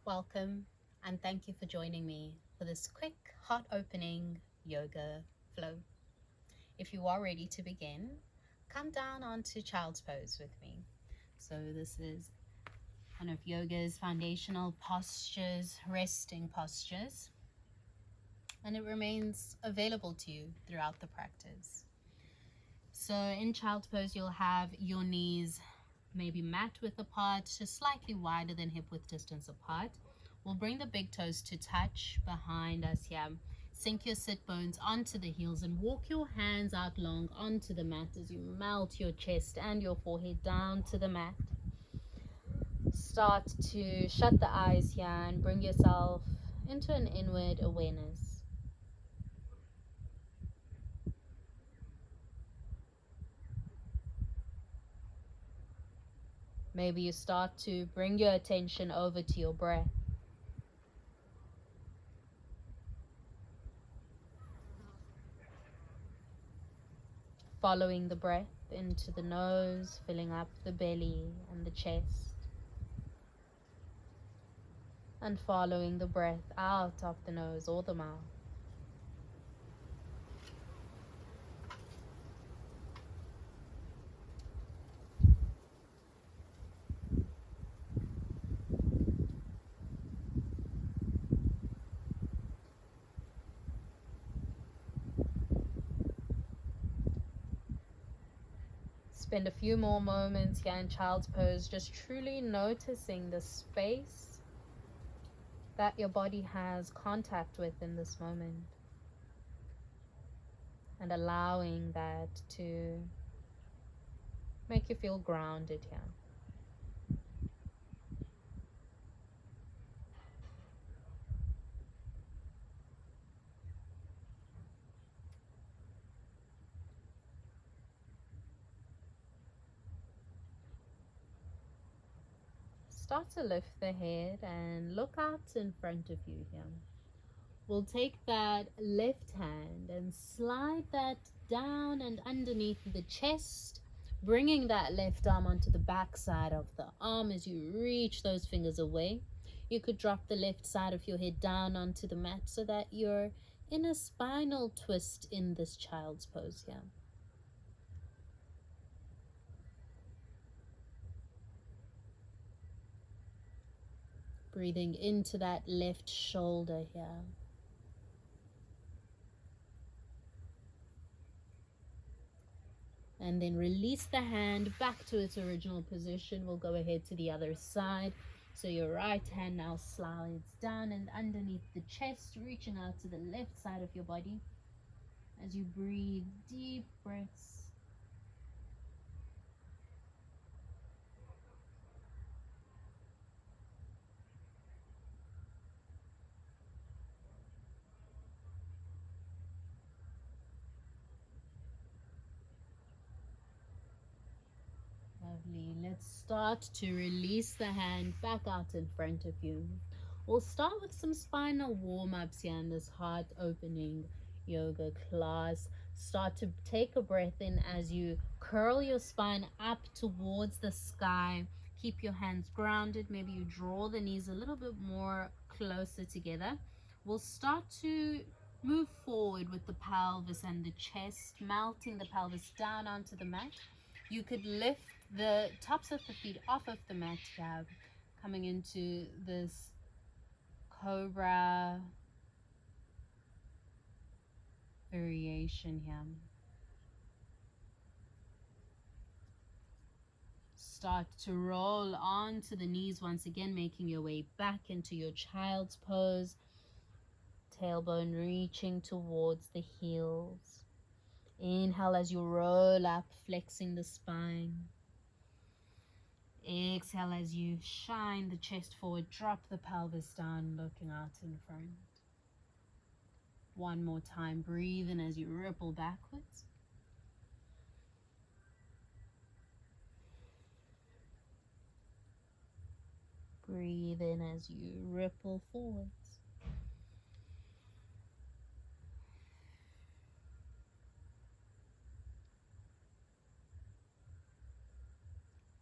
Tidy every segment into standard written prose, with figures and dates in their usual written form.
Welcome and thank you for joining me for this quick heart opening yoga flow. If you are ready to begin, come down onto child's pose with me. So this is one of yoga's foundational postures, resting postures, and it remains available to you throughout the practice. So in child's pose, you'll have your knees maybe mat width apart, just slightly wider than hip width distance apart. We'll bring the big toes to touch behind us here. Sink your sit bones onto the heels and walk your hands out long onto the mat as you melt your chest and your forehead down to the mat. Start to shut the eyes here and bring yourself into an inward awareness. Maybe you start to bring your attention over to your breath. Following the breath into the nose, filling up the belly and the chest. And following the breath out of the nose or the mouth. Spend a few more moments here in child's pose, just truly noticing the space that your body has contact with in this moment. And allowing that to make you feel grounded here. Start to lift the head and look out in front of you here. We'll take that left hand and slide that down and underneath the chest, bringing that left arm onto the back side of the arm as you reach those fingers away. You could drop the left side of your head down onto the mat so that you're in a spinal twist in this child's pose here. Breathing into that left shoulder here. And then release the hand back to its original position. We'll go ahead to the other side. So your right hand now slides down and underneath the chest, reaching out to the left side of your body as you breathe deep breaths. Lovely. Let's start to release the hand back out in front of you. We'll start with some spinal warm-ups here in this heart opening yoga class. Start to take a breath in as you curl your spine up towards the sky. Keep your hands grounded. Maybe you draw the knees a little bit more closer together. We'll start to move forward with the pelvis and the chest, melting the pelvis down onto the mat. You could lift the tops of the feet off of the mat here, coming into this cobra variation here. Start to roll onto the knees once again, making your way back into your child's pose. Tailbone reaching towards the heels. Inhale as you roll up, flexing the spine. Exhale as you shine the chest forward, drop the pelvis down, looking out in front. One more time, breathe in as you ripple backwards. Breathe in as you ripple forwards.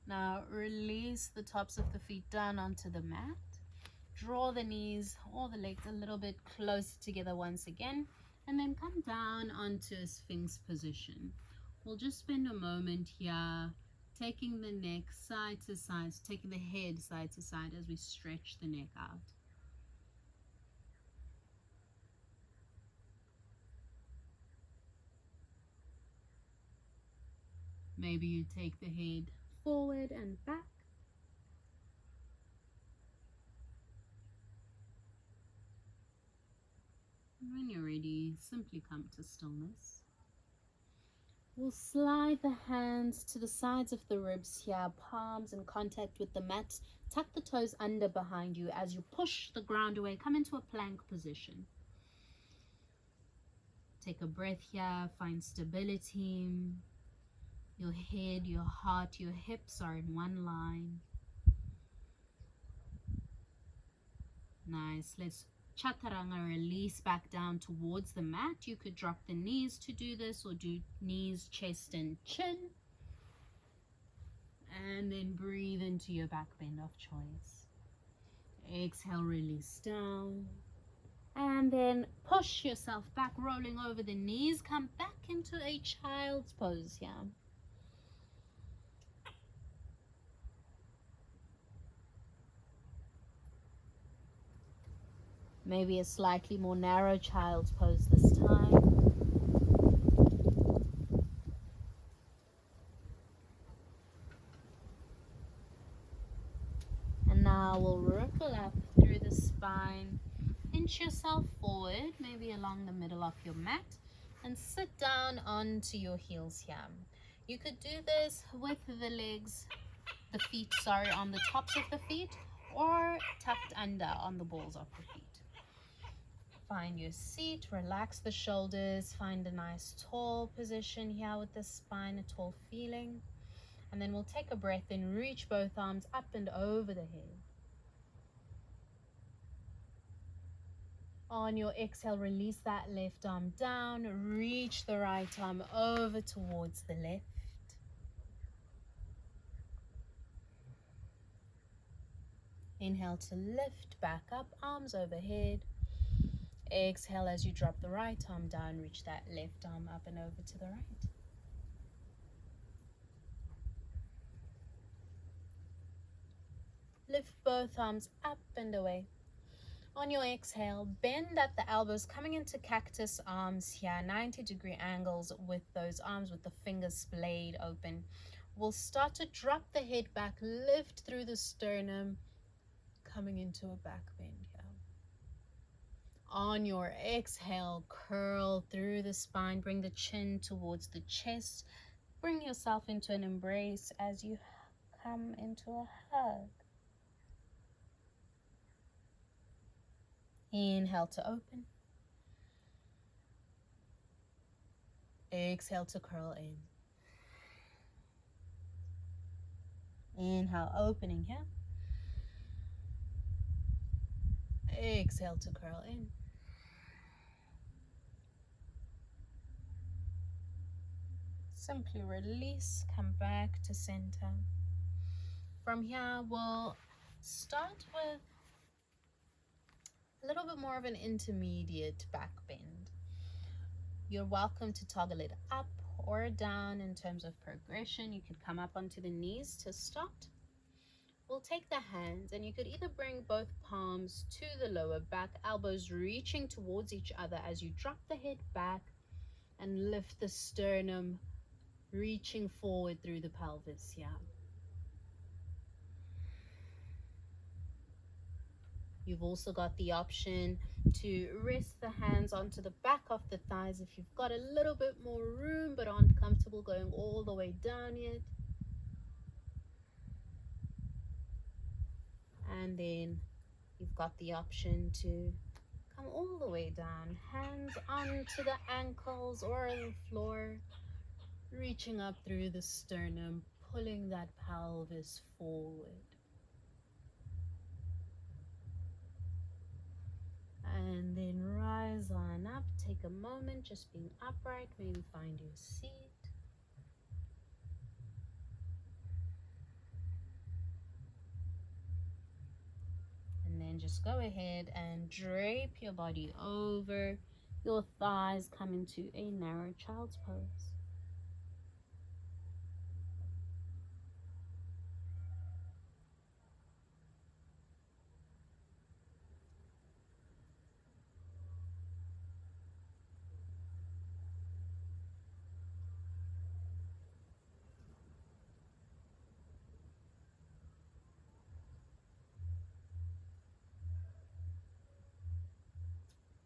Now release the tops of the feet down onto the mat. Draw the knees or the legs a little bit closer together once again, and then come down onto a Sphinx position. We'll just spend a moment here taking the neck side to side, taking the head side to side as we stretch the neck out. Maybe you take the head forward and back. When you're ready, simply come to stillness. We'll slide the hands to the sides of the ribs here, palms in contact with the mat. Tuck the toes under behind you as you push the ground away. Come into a plank position. Take a breath here, find stability. Your head, your heart, your hips are in one line. Nice. Let's chaturanga, release back down towards the mat. You could drop the knees to do this, or do knees, chest, and chin. And then breathe into your back bend of choice. Exhale, release down. And then push yourself back, rolling over the knees. Come back into a child's pose here. Maybe a slightly more narrow child's pose this time. And now we'll ripple up through the spine. Inch yourself forward, maybe along the middle of your mat, and sit down onto your heels here. You could do this with the legs, the feet, on the tops of the feet, or tucked under on the balls of the feet. Find your seat, relax the shoulders, find a nice tall position here with the spine, a tall feeling. And then we'll take a breath and reach both arms up and over the head. On your exhale, release that left arm down, reach the right arm over towards the left. Inhale to lift back up, arms overhead. Exhale as you drop the right arm down, reach that left arm up and over to the right. Lift both arms up and away. On your exhale, bend at the elbows, coming into cactus arms here, 90-degree angles with those arms with the fingers splayed open. We'll start to drop the head back, lift through the sternum, coming into a back bend here. On your exhale, curl through the spine, bring the chin towards the chest, bring yourself into an embrace as you come into a hug. Inhale to open. Exhale to curl in. Inhale, opening here. Exhale to curl in. Simply release, come back to center. From here, we'll start with a little bit more of an intermediate back bend. You're welcome to toggle it up or down in terms of progression. You could come up onto the knees to start. We'll take the hands and you could either bring both palms to the lower back, elbows reaching towards each other as you drop the head back and lift the sternum, reaching forward through the pelvis here. You've also got the option to rest the hands onto the back of the thighs if you've got a little bit more room but aren't comfortable going all the way down yet. And then you've got the option to come all the way down, hands onto the ankles or the floor, reaching up through the sternum, pulling that pelvis forward. And then rise on up, take a moment just being upright, maybe find your seat. And then then just go ahead and drape your body over your thighs, come into a narrow child's pose.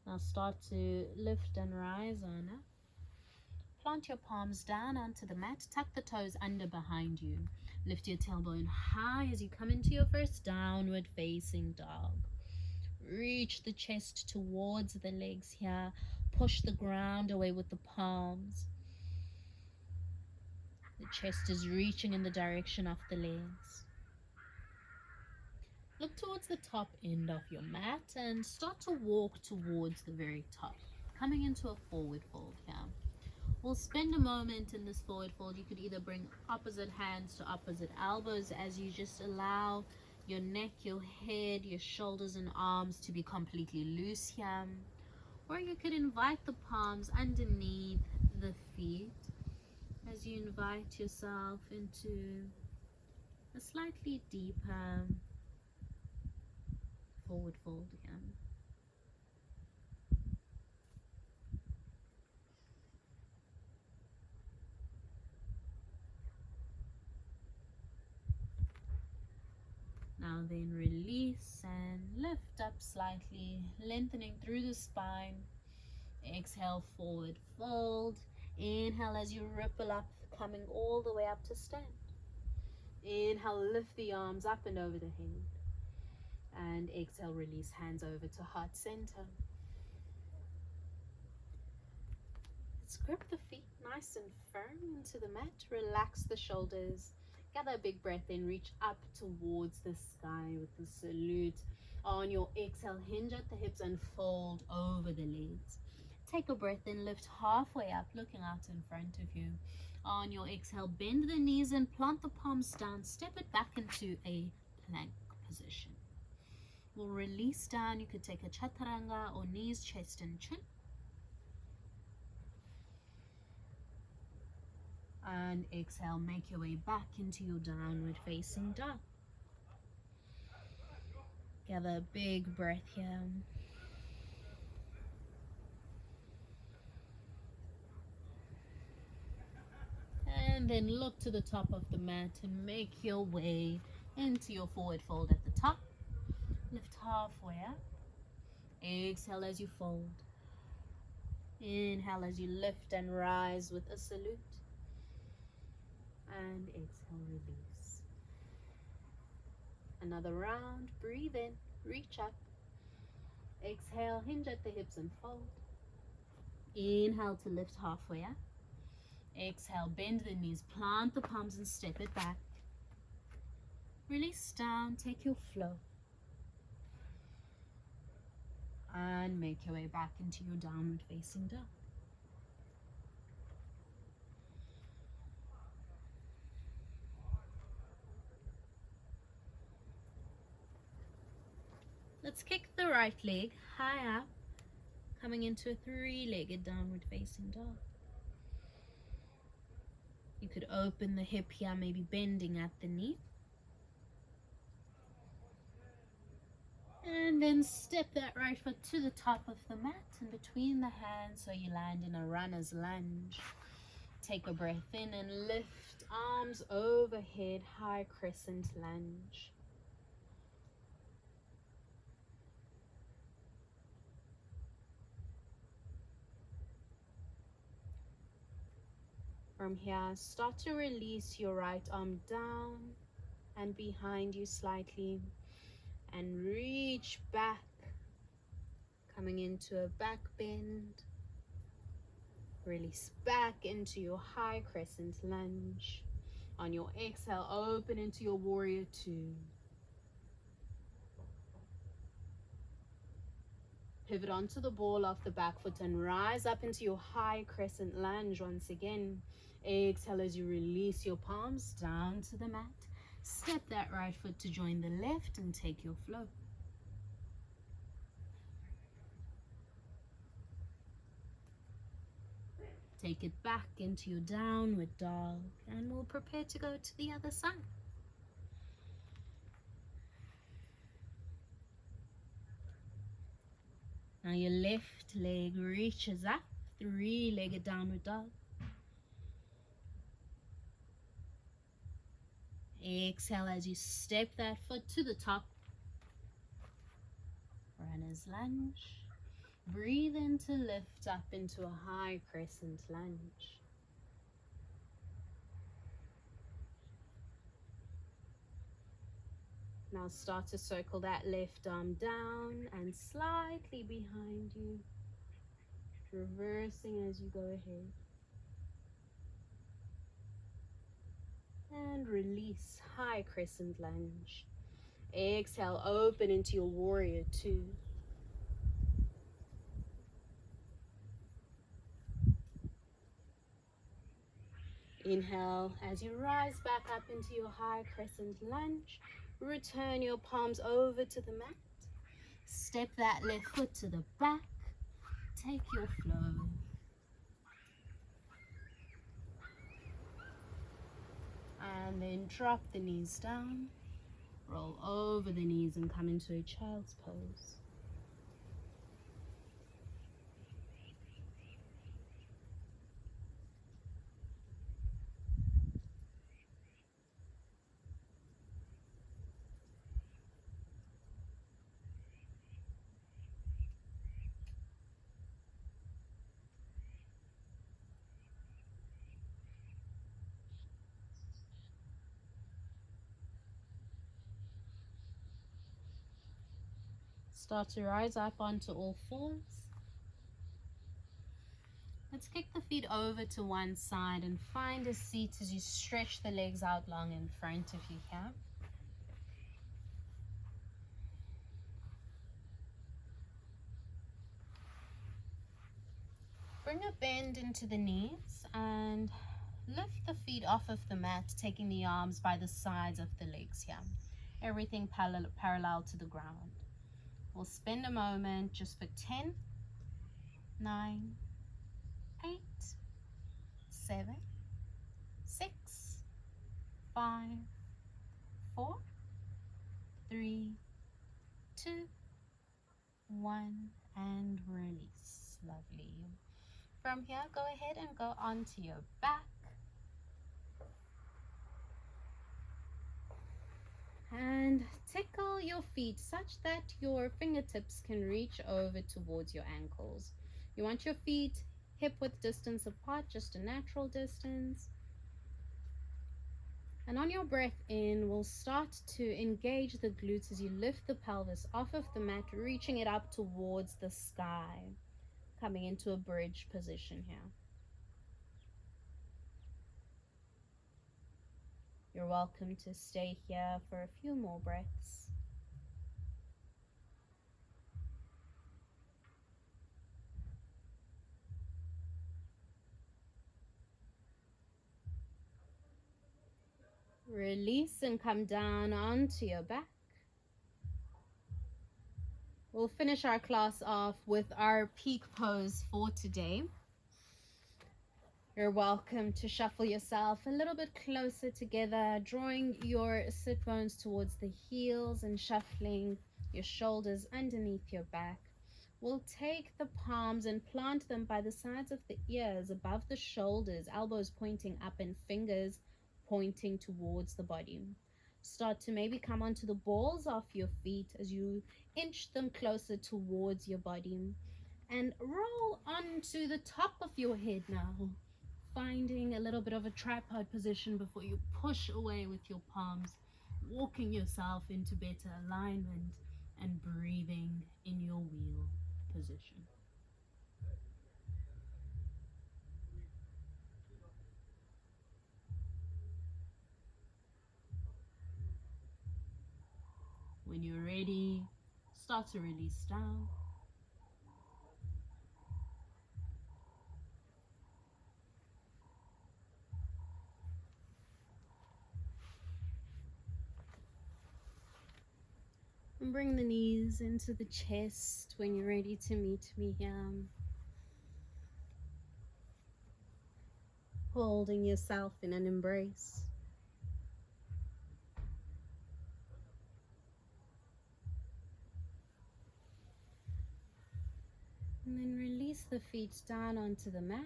Now start to lift and rise on up. Plant your palms down onto the mat. Tuck the toes under behind you. Lift your tailbone high as you come into your first downward facing dog. Reach the chest towards the legs here. Push the ground away with the palms. The chest is reaching in the direction of the legs. Look towards the top end of your mat and start to walk towards the very top, coming into a forward fold here. We'll spend a moment in this forward fold. You could either bring opposite hands to opposite elbows as you just allow your neck, your head, your shoulders and arms to be completely loose here. Or you could invite the palms underneath the feet as you invite yourself into a slightly deeper forward fold again. Now then release and lift up slightly, lengthening through the spine. Exhale, forward fold. Inhale as you ripple up, coming all the way up to stand. Inhale, lift the arms up and over the head. And exhale, release hands over to heart center. Let's grip the feet nice and firm into the mat. Relax the shoulders. Gather a big breath in. Reach up towards the sky with the salute. On your exhale, hinge at the hips and fold over the legs. Take a breath in. Lift halfway up, looking out in front of you. On your exhale, bend the knees and plant the palms down. Step it back into a plank position. We'll release down. You could take a chaturanga or knees, chest and chin. And exhale, make your way back into your downward facing dog. Gather a big breath here. And then look to the top of the mat and make your way into your forward fold at the top. Lift halfway up. Exhale as you fold. Inhale as you lift and rise with a salute. And exhale, release. Another round. Breathe in. Reach up. Exhale, hinge at the hips and fold. Inhale to lift halfway up. Exhale, bend the knees, plant the palms and step it back. Release down, take your flow. And make your way back into your downward facing dog. Let's kick the right leg high up, coming into a three-legged downward facing dog. You could open the hip here, maybe bending at the knee. And then step that right foot to the top of the mat and between the hands so you land in a runner's lunge. Take a breath in and lift arms overhead, high crescent lunge. From here, start to release your right arm down and behind you slightly and reach back, coming into a back bend. Release back into your high crescent lunge. On your exhale, open into your warrior two. Pivot onto the ball of the back foot and rise up into your high crescent lunge once again. Exhale as you release your palms down to the mat. Step that right foot to join the left and take your flow. Take it back into your downward dog, and we'll prepare to go to the other side. Now your left leg reaches up, three-legged downward dog. Exhale as you step that foot to the top. Runner's lunge. Breathe in to lift up into a high crescent lunge. Now start to circle that left arm down and slightly behind you, reversing as you go ahead. And release, high crescent lunge. Exhale, open into your warrior two. Inhale as you rise back up into your high crescent lunge. Return your palms over to the mat. Step that left foot to the back. Take your flow. And then drop the knees down. Roll over the knees and come into a child's pose. Start to rise up onto all fours. Let's kick the feet over to one side and find a seat as you stretch the legs out long in front of you here. Bring a bend into the knees and lift the feet off of the mat, taking the arms by the sides of the legs here. Everything parallel to the ground. We'll spend a moment just for 10, 9, 8, 7, 6, 5, 4, 3, 2, 1, and release. Lovely. From here, go ahead and go onto your back. And tickle your feet such that your fingertips can reach over towards your ankles. You want your feet hip width distance apart, just a natural distance. And on your breath in, we'll start to engage the glutes as you lift the pelvis off of the mat, reaching it up towards the sky, coming into a bridge position here. You're welcome to stay here for a few more breaths. Release and come down onto your back. We'll finish our class off with our peak pose for today. You're welcome to shuffle yourself a little bit closer together, drawing your sit bones towards the heels and shuffling your shoulders underneath your back. We'll take the palms and plant them by the sides of the ears, above the shoulders, elbows pointing up and fingers pointing towards the body. Start to maybe come onto the balls of your feet as you inch them closer towards your body. And roll onto the top of your head now, finding a little bit of a tripod position before you push away with your palms, walking yourself into better alignment and breathing in your wheel position. When you're ready, start to release down. And bring the knees into the chest when you're ready to meet me here. holding yourself in an embrace. And then release the feet down onto the mat.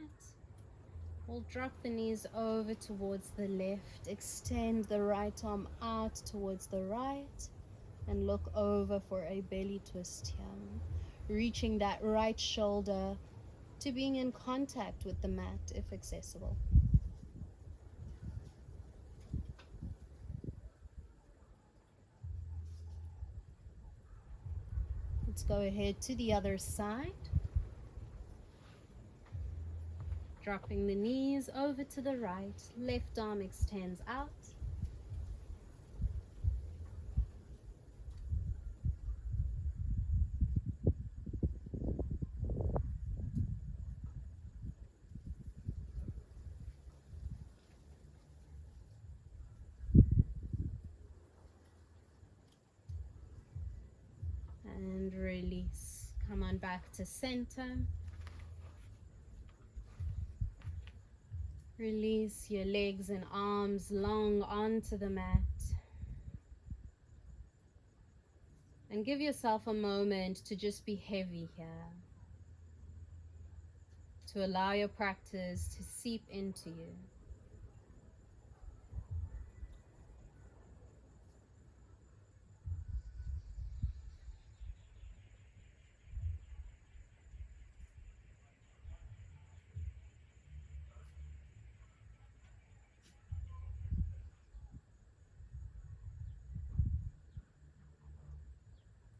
We'll drop the knees over towards the left, extend the right arm out towards the right, and look over for a belly twist here. Reaching that right shoulder to being in contact with the mat if accessible. Let's go ahead to the other side. Dropping the knees over to the right, left arm extends out. And release. Come on back to center. Release your legs and arms long onto the mat. And give yourself a moment to just be heavy here. To allow your practice to seep into you.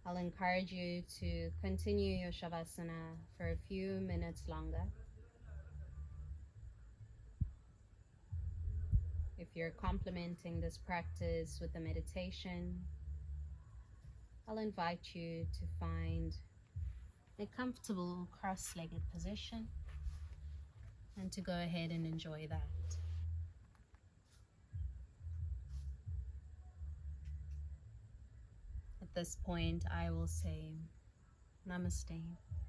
I'll encourage you to continue your Shavasana for a few minutes longer. If you're complementing this practice with a meditation, I'll invite you to find a comfortable cross-legged position and to go ahead and enjoy that. At this point, I will say Namaste.